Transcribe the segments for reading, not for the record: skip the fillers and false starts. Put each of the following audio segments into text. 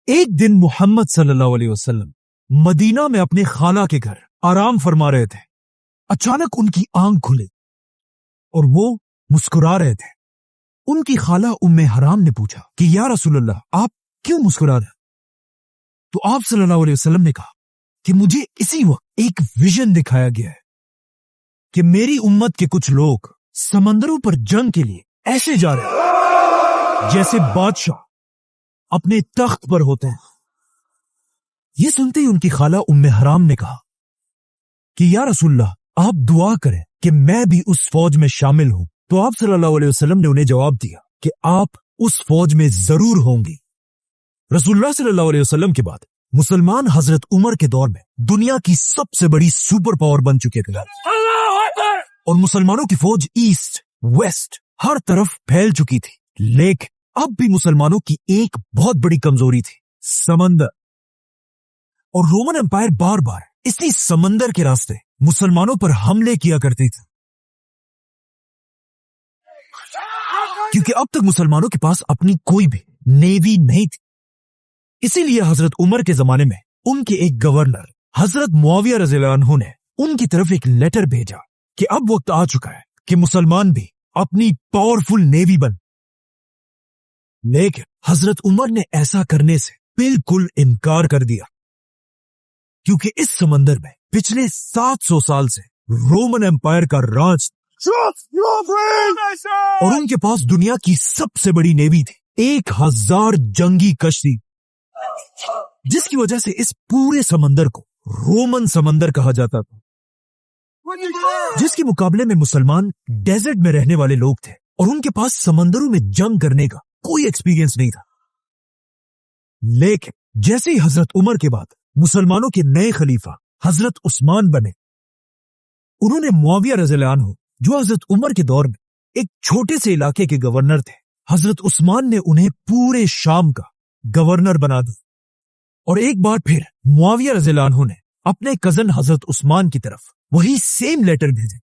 ایک दिन मोहम्मद सल्लल्लाहु अलैहि वसल्लम मदीना में अपने खाला के घर आराम फरमा रहे थे। अचानक उनकी आंख खुली और वो मुस्कुरा रहे थे। उनकी खाला उम्मे हराम ने पूछा कि या रसूलल्लाह, आप क्यों मुस्कुरा रहे? तो आप सल्लल्लाहु अलैहि वसल्लम ने कहा कि मुझे इसी वक्त एक विजन दिखाया गया है कि मेरी उम्मत के कुछ लोग समंदरों पर जंग के लिए ऐसे जा रहे हैं जैसे बादशाह अपने तख्त पर होते हैं। ये सुनते ही उनकी खाला उम्मे हराम ने कहा कि या रसूलल्लाह, आप दुआ करें कि मैं भी उस फौज में शामिल हूं। तो आप सल्लल्लाहु अलैहि वसल्लम ने उन्हें जवाब दिया कि आप उस फौज में जरूर होंगी। रसूलुल्लाह सल्लल्लाहु अलैहि वसल्लम के बाद मुसलमान हजरत उमर के दौर में दुनिया की सबसे बड़ी सुपर पावर बन चुके थे और मुसलमानों की फौज ईस्ट वेस्ट हर तरफ फैल चुकी थी। लेकिन अब भी मुसलमानों की एक बहुत बड़ी कमजोरी थी, समंदर। और रोमन एम्पायर बार बार इसी समंदर के रास्ते मुसलमानों पर हमले किया करती थी, क्योंकि अब तक मुसलमानों के पास अपनी कोई भी नेवी नहीं थी। इसीलिए हजरत उमर के जमाने में उनके एक गवर्नर हजरत मुआविया रज़ियल्लाहु अन्हु ने उनकी तरफ एक लेटर भेजा कि अब वक्त आ चुका है कि मुसलमान भी अपनी पावरफुल नेवी बन। लेकिन हजरत उमर ने ऐसा करने से बिल्कुल इनकार कर दिया, क्योंकि इस समंदर में पिछले 700 साल से रोमन एम्पायर का राज और उनके पास दुनिया की सबसे बड़ी नेवी थी, 1000 जंगी कश्ती, जिसकी वजह से इस पूरे समंदर को रोमन समंदर कहा जाता था। जिसके मुकाबले में मुसलमान डेजर्ट में रहने वाले लोग थे और उनके पास समंदरों में जंग करने का कोई एक्सपीरियंस नहीं था। लेकिन जैसे ही हजरत उमर के बाद मुसलमानों के नए खलीफा हजरत उस्मान बने, उन्होंने मुआविया रज़ियल्लाहु अन्हु, जो हजरत उमर के दौर में एक छोटे से इलाके के गवर्नर थे, हजरत उस्मान ने उन्हें पूरे शाम का गवर्नर बना दिया। और एक बार फिर मुआविया रज़ियल्लाहु अन्हु ने अपने कजन हजरत उस्मान की तरफ वही सेम लेटर भेजे।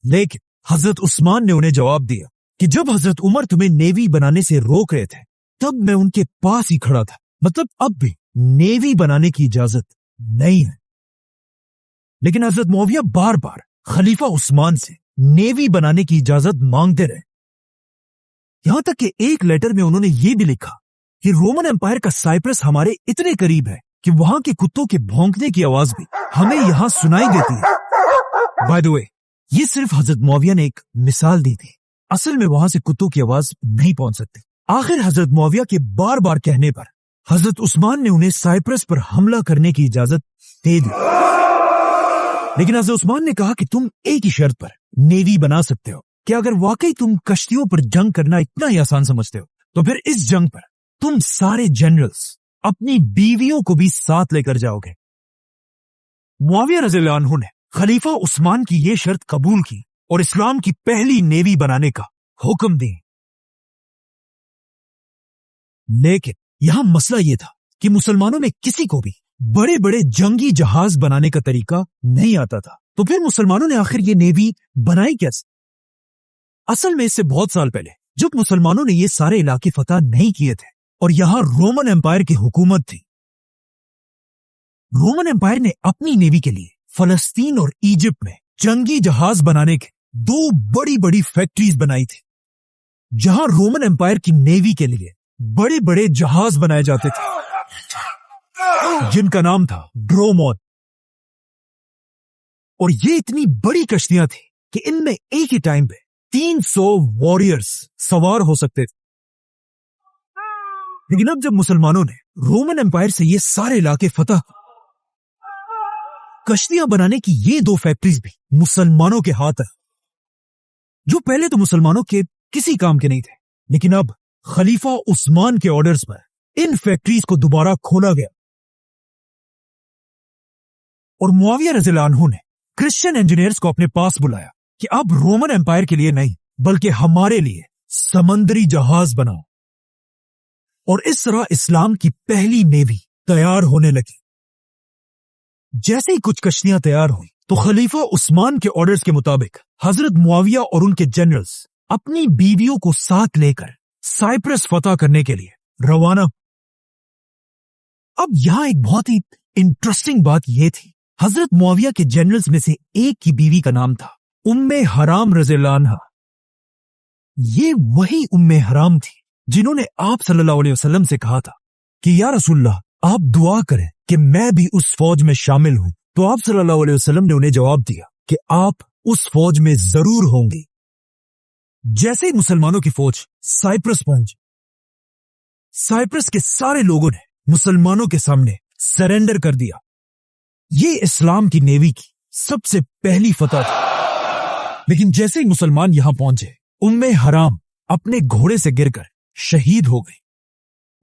लेकिन हजरत उस्मान ने उन्हें जवाब दिया कि जब हजरत उमर तुम्हें नेवी बनाने से रोक रहे थे तब मैं उनके पास ही खड़ा था, मतलब अब भी नेवी बनाने की इजाजत नहीं है। लेकिन हजरत मुआविया बार बार खलीफा उस्मान से नेवी बनाने की इजाजत मांगते रहे, यहां तक कि एक लेटर में उन्होंने ये भी लिखा कि रोमन एम्पायर का साइप्रस हमारे इतने करीब है कि वहां के कुत्तों के भौंकने की आवाज भी हमें यहां सुनाई देती है। बाय द वे, ये सिर्फ हजरत मुआविया ने एक मिसाल दी थी, असल में वहां से कुत्तों की आवाज नहीं पहुंच सकती। आखिर हजरत मुआविया के बार बार कहने पर हजरत उस्मान ने उन्हें साइप्रस पर हमला करने की इजाजत दे दी। लेकिन हजरत उस्मान ने कहा कि तुम एक ही शर्त पर नेवी बना सकते हो कि अगर वाकई तुम कश्तियों पर जंग करना इतना ही आसान समझते हो तो फिर इस जंग पर तुम सारे जनरल्स अपनी बीवियों को भी साथ लेकर जाओगे। मुआविया रज़ियल्लाहु अन्हु ने खलीफा उस्मान की यह शर्त कबूल की और इस्लाम की पहली नेवी बनाने का हुक्म दी। लेकिन यहां मसला यह था कि मुसलमानों में किसी को भी बड़े बड़े जंगी जहाज बनाने का तरीका नहीं आता था। तो फिर मुसलमानों ने आखिर ये नेवी बनाई कैसे? असल में इससे बहुत साल पहले जब मुसलमानों ने ये सारे इलाके फतह नहीं किए थे और यहां रोमन एम्पायर की हुकूमत थी, रोमन एम्पायर ने अपनी नेवी के लिए फलस्तीन और इजिप्ट में जंगी जहाज बनाने के 2 बड़ी बड़ी फैक्ट्रीज बनाई थी, जहां रोमन एम्पायर की नेवी के लिए बड़े बड़े जहाज बनाए जाते थे, जिनका नाम था ड्रोमोन। और ये इतनी बड़ी कश्तियां थी कि इनमें एक ही टाइम पे 300 वॉरियर्स सवार हो सकते थे। लेकिन अब जब मुसलमानों ने रोमन एम्पायर से ये सारे इलाके फतह, कश्तियां बनाने की ये 2 फैक्ट्रीज भी मुसलमानों के हाथ है, जो पहले तो मुसलमानों के किसी काम के नहीं थे। लेकिन अब खलीफा उस्मान के ऑर्डर्स पर इन फैक्ट्रीज को दोबारा खोला गया और मुआविया रज़ियल्लाहु अन्हु ने क्रिश्चियन इंजीनियर्स को अपने पास बुलाया कि अब रोमन एम्पायर के लिए नहीं बल्कि हमारे लिए समंदरी जहाज बनाओ। और इस तरह इस्लाम की पहली नेवी तैयार होने लगी। जैसे ही कुछ कश्तियां तैयार हुई तो खलीफा उस्मान के ऑर्डर्स के मुताबिक हजरत मुआविया और उनके जनरल्स अपनी बीवियों को साथ लेकर साइप्रस फतह करने के लिए रवाना अब यहां एक बहुत ही इंटरेस्टिंग बात यह थी, हजरत मुआविया के जनरल्स में से एक की बीवी का नाम था उम्मे हराम रज़ियल्लाहु अन्हा। ये वही उम्मे हराम थी जिन्होंने आप सल्लल्लाहु अलैहि वसल्लम से कहा था कि या रसूलल्लाह, आप दुआ करें कि मैं भी उस फौज में शामिल हूं। तो आप सल्लल्लाहु अलैहि वसल्लम ने उन्हें जवाब दिया कि आप उस फौज में जरूर होंगे। जैसे ही मुसलमानों की फौज साइप्रस पहुंची, साइप्रस के सारे लोगों ने मुसलमानों के सामने सरेंडर कर दिया। ये इस्लाम की नेवी की सबसे पहली फतह थी। लेकिन जैसे ही मुसलमान यहां पहुंचे, उम्मे हराम अपने घोड़े से गिरकर शहीद हो गई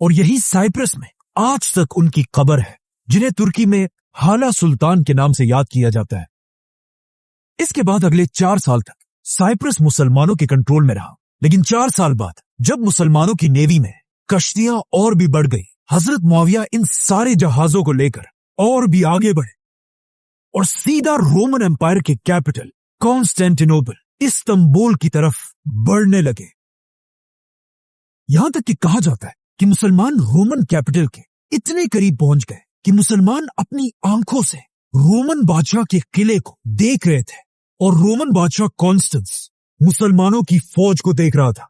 और यही साइप्रस में आज तक उनकी कब्र है, जिन्हें तुर्की में हाला सुल्तान के नाम से याद किया जाता है। इसके बाद अगले 4 साल तक साइप्रस मुसलमानों के कंट्रोल में रहा। लेकिन 4 साल बाद जब मुसलमानों की नेवी में कश्तियां और भी बढ़ गई, हजरत मुआविया इन सारे जहाजों को लेकर और भी आगे बढ़े और सीधा रोमन एम्पायर के कैपिटल कॉन्स्टेंटिनोपल, इस्तांबुल की तरफ बढ़ने लगे। यहां तक कि कहा जाता है कि मुसलमान रोमन कैपिटल के इतने करीब पहुंच गए कि मुसलमान अपनी आंखों से रोमन बादशाह के किले को देख रहे थे और रोमन बादशाह कॉन्स्टेंस मुसलमानों की फौज को देख रहा था।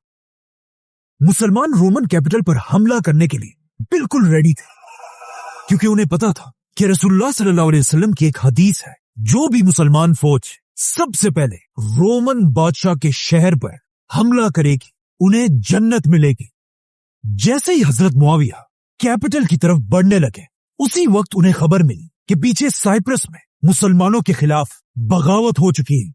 मुसलमान रोमन कैपिटल पर हमला करने के लिए बिल्कुल रेडी थे, क्योंकि उन्हें पता था कि रसूलुल्लाह सल्लल्लाहु अलैहि वसल्लम की एक हदीस है, जो भी मुसलमान फौज सबसे पहले रोमन बादशाह के शहर पर हमला करेगी, उन्हें जन्नत मिलेगी। जैसे ही हजरत मुआविया कैपिटल की तरफ बढ़ने लगे, उसी वक्त उन्हें खबर मिली कि पीछे साइप्रस में मुसलमानों के खिलाफ बगावत हो चुकी है।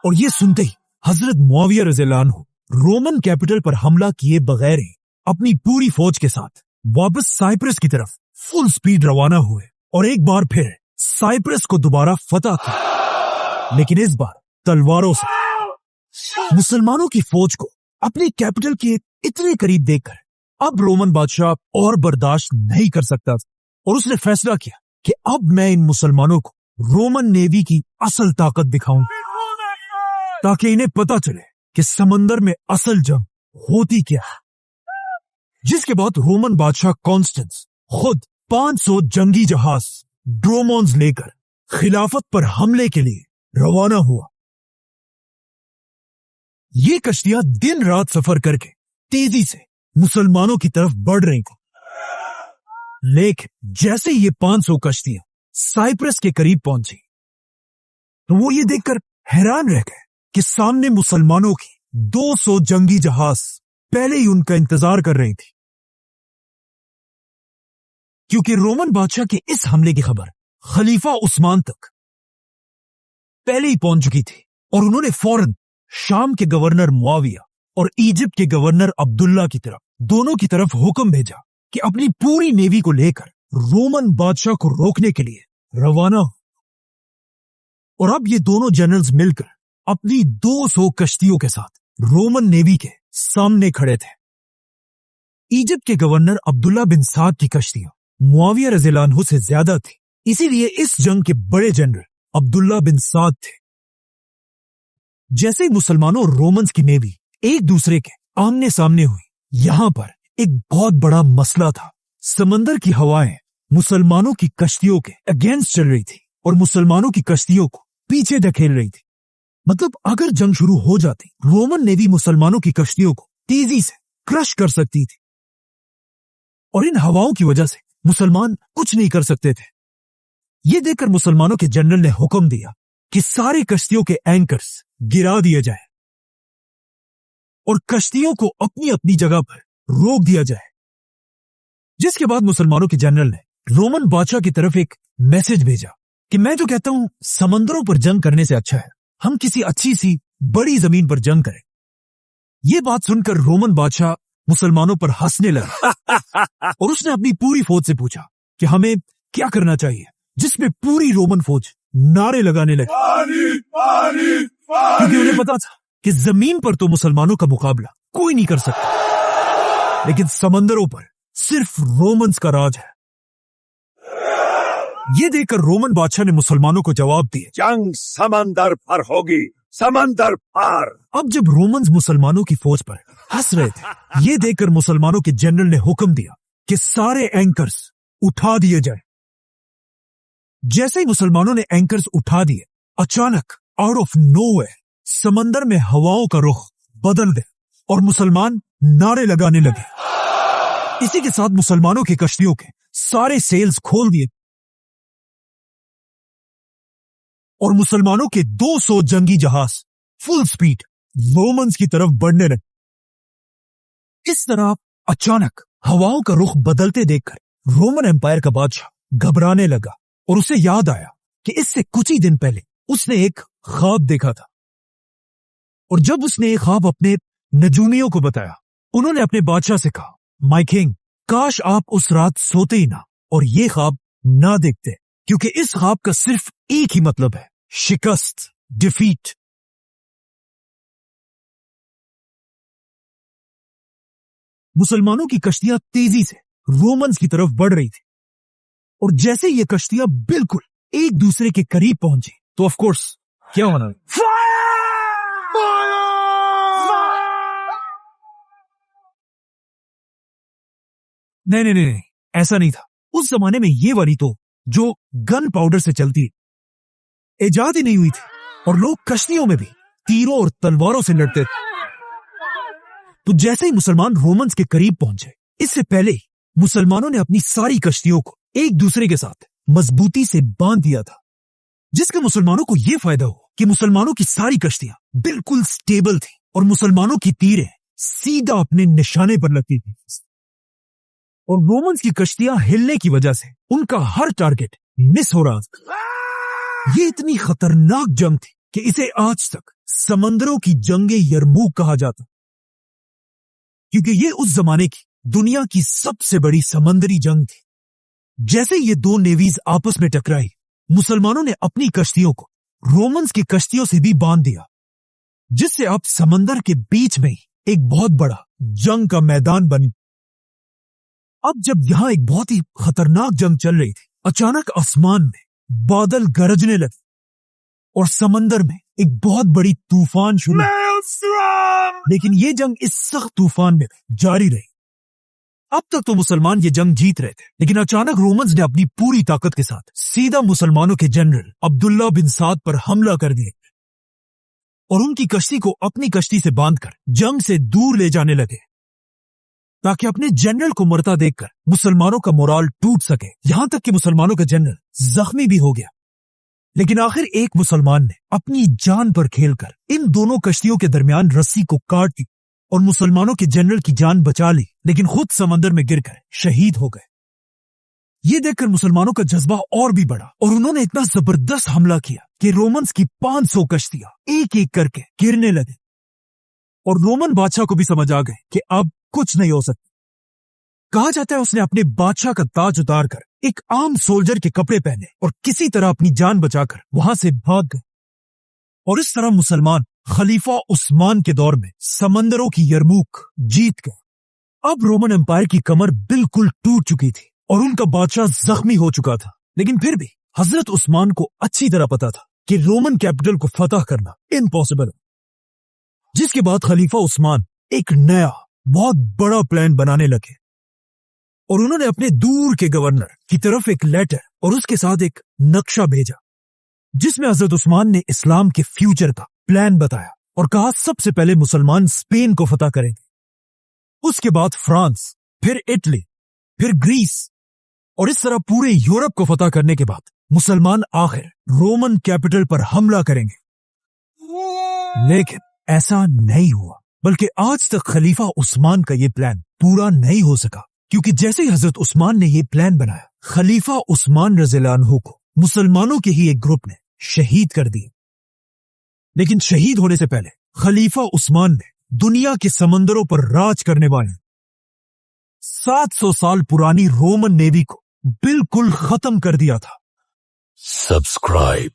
और ये सुनते ही हजरत मुआविया रज़ियल्लाहु अन्हु रोमन कैपिटल पर हमला किए बगैर ही अपनी पूरी फौज के साथ वापस साइप्रस की तरफ फुल स्पीड रवाना हुए और एक बार फिर साइप्रस को दोबारा फतह किया, लेकिन इस बार तलवारों से। मुसलमानों की फौज को अपनी कैपिटल के इतने करीब देखकर अब रोमन बादशाह और बर्दाश्त नहीं कर सकता था और उसने फैसला किया कि अब मैं इन मुसलमानों को रोमन नेवी की असल ताकत दिखाऊं, ताकि इन्हें पता चले कि समंदर में असल जंग होती क्या है। जिसके बाद रोमन बादशाह कॉन्स्टेंस खुद 500 जंगी जहाज ड्रोमोन्स लेकर खिलाफत पर हमले के लिए रवाना हुआ। ये कश्तियां दिन रात सफर करके तेजी से मुसलमानों की तरफ बढ़ रही थी। लेकिन जैसे ये 500 कश्तियां साइप्रस के करीब पहुंची, तो वो ये देखकर हैरान रह गए कि सामने मुसलमानों की 200 जंगी जहाज पहले ही उनका इंतजार कर रही थी, क्योंकि रोमन बादशाह के इस हमले की खबर खलीफा उस्मान तक पहले ही पहुंच चुकी थी और उन्होंने फौरन शाम के गवर्नर मुआविया और इजिप्ट के गवर्नर अब्दुल्ला की तरफ, दोनों की तरफ हुक्म भेजा कि अपनी पूरी नेवी को लेकर रोमन बादशाह को रोकने के लिए रवाना हो। और अब ये दोनों जनरल्स मिलकर अपनी 200 कश्तियों के साथ रोमन नेवी के सामने खड़े थे। इजिप्ट के गवर्नर अब्दुल्ला बिन साद की कश्तियां मुआविया रज़ियल्लाहु अन्हु से ज्यादा थी, इसीलिए इस जंग के बड़े जनरल अब्दुल्ला बिन साद थे। जैसे ही मुसलमानों और रोमन्स की नेवी एक दूसरे के आमने सामने हुई, यहां पर एक बहुत बड़ा मसला था। समंदर की हवाएं मुसलमानों की कश्तियों के अगेंस्ट चल रही थी और मुसलमानों की कश्तियों को पीछे धकेल रही थी। मतलब अगर जंग शुरू हो जाती, रोमन नेवी मुसलमानों की कश्तियों को तेजी से क्रश कर सकती थी और इन हवाओं की वजह से मुसलमान कुछ नहीं कर सकते थे। ये देखकर मुसलमानों के जनरल ने हुक्म दिया कि सारे कश्तियों के एंकर्स गिरा दिए जाए और कश्तियों को अपनी अपनी जगह पर रोक दिया जाए। जिसके बाद मुसलमानों के जनरल ने रोमन बादशाह की तरफ एक मैसेज भेजा कि मैं जो कहता हूं, समंदरों पर जंग करने से अच्छा है हम किसी अच्छी सी बड़ी जमीन पर जंग करें। ये बात सुनकर रोमन बादशाह मुसलमानों पर हंसने लगा और उसने अपनी पूरी फौज से पूछा कि हमें क्या करना चाहिए, जिसमें पूरी रोमन फौज नारे लगाने लगी, क्योंकि उन्हें पता था कि जमीन पर तो मुसलमानों का मुकाबला कोई नहीं कर सकता, लेकिन समंदरों पर सिर्फ रोमन्स का राज है। ये देखकर रोमन बादशाह ने मुसलमानों को जवाब दिया, जंग समंदर पर होगी, समंदर पार। अब जब रोमन्स मुसलमानों की फौज पर हंस रहे थे, ये देखकर मुसलमानों के जनरल ने हुक्म दिया कि सारे एंकर्स उठा दिए जाए। जैसे ही मुसलमानों ने एंकर्स उठा दिए, अचानक आउट ऑफ नोवेयर समंदर में हवाओं का रुख बदल गया और मुसलमान नारे लगाने लगे। इसी के साथ मुसलमानों की कश्तियों के सारे सेल्स खोल दिए और मुसलमानों के 200 जंगी जहाज फुल स्पीड रोमन्स की तरफ बढ़ने लगे। इस तरह अचानक हवाओं का रुख बदलते देखकर रोमन एम्पायर का बादशाह घबराने लगा और उसे याद आया कि इससे कुछ ही दिन पहले उसने एक ख्वाब देखा था। और जब उसने एक ख्वाब अपने नजूमियों को बताया, उन्होंने अपने बादशाह से कहा, माय किंग, काश आप उस रात सोते ही ना और ये ख्वाब ना देखते, क्योंकि इस ख्वाब का सिर्फ एक ही मतलब है, शिकस्त, डिफीट। मुसलमानों की कश्तियां तेजी से रोमन्स की तरफ बढ़ रही थी और जैसे ये कश्तियां बिल्कुल एक दूसरे के करीब पहुंची तो ऑफ कोर्स क्या होना, नहीं, ऐसा नहीं था। उस जमाने में ये वाली तो जो गन पाउडर से चलती इजाद ही नहीं हुई थी और लोग कश्तियों में भी तीरों और तलवारों से लड़ते थे। तो जैसे ही मुसलमान रोमन्स के करीब पहुंचे, इससे पहले ही मुसलमानों ने अपनी सारी कश्तियों को एक दूसरे के साथ मजबूती से बांध दिया था, जिसका मुसलमानों को यह फायदा हो कि मुसलमानों की सारी कश्तियां बिल्कुल स्टेबल थी और मुसलमानों की तीरें सीधा अपने निशाने पर लगती थी। और रोमन्स की कश्तियां हिलने की वजह से उनका हर टारगेट मिस हो रहा था। ये इतनी खतरनाक जंग थी कि इसे आज तक समंदरों की जंगे यरमूक कहा जाता, क्योंकि ये उस जमाने की दुनिया की सबसे बड़ी समंदरी जंग थी। जैसे ये दो नेवीज आपस में टकराई, मुसलमानों ने अपनी कश्तियों को रोमन्स की कश्तियों से भी बांध दिया, जिससे अब समंदर के बीच में ही एक बहुत बड़ा जंग का मैदान बनी। अब जब यहां एक बहुत ही खतरनाक जंग चल रही थी, अचानक आसमान में बादल गरजने लगे और समंदर में एक बहुत बड़ी तूफान शुरू हुई। लेकिन ये जंग इस सख्त तूफान में जारी रही। अब तक तो मुसलमान ये जंग जीत रहे थे, लेकिन अचानक रोमन्स ने अपनी पूरी ताकत के साथ सीधा मुसलमानों के जनरल अब्दुल्ला बिन साद पर हमला कर दिया और उनकी कश्ती को अपनी कश्ती से बांधकर जंग से दूर ले जाने लगे, ताकि अपने जनरल को मरता देखकर मुसलमानों का मोराल टूट सके। यहां तक कि मुसलमानों का जनरल जख्मी भी हो गया। लेकिन आखिर एक मुसलमान ने अपनी जान पर खेलकर इन दोनों कश्तियों के दरमियान रस्सी को काट दी और मुसलमानों के जनरल की जान बचा ली, लेकिन खुद समंदर में गिरकर शहीद हो गए। ये देखकर मुसलमानों का जज्बा और भी बढ़ा और उन्होंने इतना जबरदस्त हमला किया कि रोमन्स की 500 कश्तियां एक एक करके गिरने लगे और रोमन बादशाह को भी समझ आ गए कि अब कुछ नहीं हो सकता। कहा जाता है उसने अपने बादशाह का ताज उतारकर एक आम सोल्जर के कपड़े पहने और किसी तरह अपनी जान बचाकर वहां से भाग गए। और इस तरह मुसलमान खलीफा उस्मान के दौर में समंदरों की यरमूक जीत गए। अब रोमन एम्पायर की कमर बिल्कुल टूट चुकी थी और उनका बादशाह जख्मी हो चुका था, लेकिन फिर भी हजरत उस्मान को अच्छी तरह पता था कि रोमन कैपिटल को फतह करना इम्पॉसिबल है। जिसके बाद खलीफा उस्मान एक नया बहुत बड़ा प्लान बनाने लगे और उन्होंने अपने दूर के गवर्नर की तरफ एक लेटर और उसके साथ एक नक्शा भेजा, जिसमें हजरत उस्मान ने इस्लाम के फ्यूचर का प्लान बताया और कहा सबसे पहले मुसलमान स्पेन को फतह करेंगे, उसके बाद फ्रांस, फिर इटली, फिर ग्रीस और इस तरह पूरे यूरोप को फतह करने के बाद मुसलमान आखिर रोमन कैपिटल पर हमला करेंगे। लेकिन ऐसा नहीं हुआ, बल्कि आज तक खलीफा उस्मान का यह प्लान पूरा नहीं हो सका, क्योंकि जैसे ही हजरत उस्मान ने यह प्लान बनाया, खलीफा उस्मान रज़ियल्लाहु अन्हु को मुसलमानों के ही एक ग्रुप ने शहीद कर दिया। लेकिन शहीद होने से पहले खलीफा उस्मान ने दुनिया के समंदरों पर राज करने वाले 700 साल पुरानी रोमन नेवी को बिल्कुल खत्म कर दिया था। सब्सक्राइब